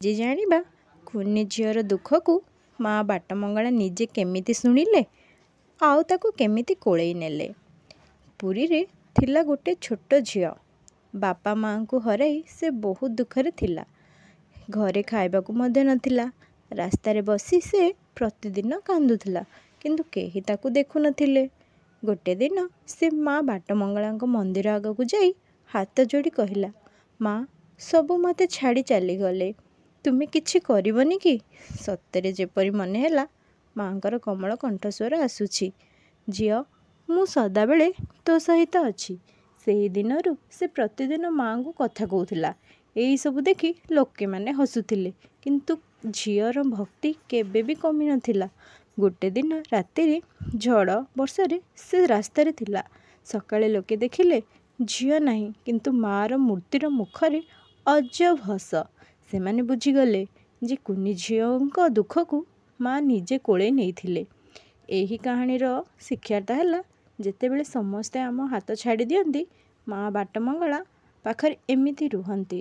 ଯେ ଜାଣିବା କୁନି ଝିଅର ଦୁଃଖକୁ ମା ବାଟମଙ୍ଗଳା ନିଜେ କେମିତି ଶୁଣିଲେ ଆଉ ତାକୁ କେମିତି କୋଳେଇ ନେଲେ। ପୁରୀରେ ଥିଲା ଗୋଟେ ଛୋଟ ଝିଅ। ବାପା ମାଆଙ୍କୁ ହରାଇ ସେ ବହୁତ ଦୁଃଖରେ ଥିଲା। ଘରେ ଖାଇବାକୁ ମଧ୍ୟ ନଥିଲା। ରାସ୍ତାରେ ବସି ସେ ପ୍ରତିଦିନ କାନ୍ଦୁଥିଲା, କିନ୍ତୁ କେହି ତାକୁ ଦେଖୁନଥିଲେ। ଗୋଟେ ଦିନ ସେ ମା ବାଟମଙ୍ଗଳାଙ୍କ ମନ୍ଦିର ଆଗକୁ ଯାଇ ହାତ ଯୋଡ଼ି କହିଲା, ମା, ସବୁ ମୋତେ ଛାଡ଼ି ଚାଲିଗଲେ, ତୁମେ କିଛି କରିବନି କି? ସତରେ ଯେପରି ମନେ ହେଲା ମାଙ୍କର କୋମଳ କଣ୍ଠସ୍ୱର ଆସୁଛି, ଝିଅ, ମୁଁ ସଦାବେଳେ ତୋ ସହିତ ଅଛି। ସେହି ଦିନରୁ ସେ ପ୍ରତିଦିନ ମାଙ୍କୁ କଥା କହୁଥିଲା। ଏଇସବୁ ଦେଖି ଲୋକେମାନେ ହସୁଥିଲେ, କିନ୍ତୁ ଝିଅର ଭକ୍ତି କେବେ ବି କମି ନଥିଲା। ଗୋଟେ ଦିନ ରାତିରେ ଝଡ଼ ବର୍ଷାରେ ସେ ରାସ୍ତାରେ ଥିଲା। ସକାଳେ ଲୋକେ ଦେଖିଲେ ଝିଅ ନାହିଁ, କିନ୍ତୁ ମାର ମୂର୍ତ୍ତିର ମୁଖରେ ଅଜବ ହସ। ସେମାନେ ବୁଝିଗଲେ ଯେ କୁନି ଝିଅଙ୍କ ଦୁଃଖକୁ ମା ନିଜେ କୋଳେଇ ନେଇଥିଲେ। ଏହି କାହାଣୀର ଶିକ୍ଷାଟା ହେଲା, ଯେତେବେଳେ ସମସ୍ତେ ଆମ ହାତ ଛାଡ଼ି ଦିଅନ୍ତି, ମା ବାଟମଙ୍ଗଳା ପାଖରେ ଏମିତି ରୁହନ୍ତି।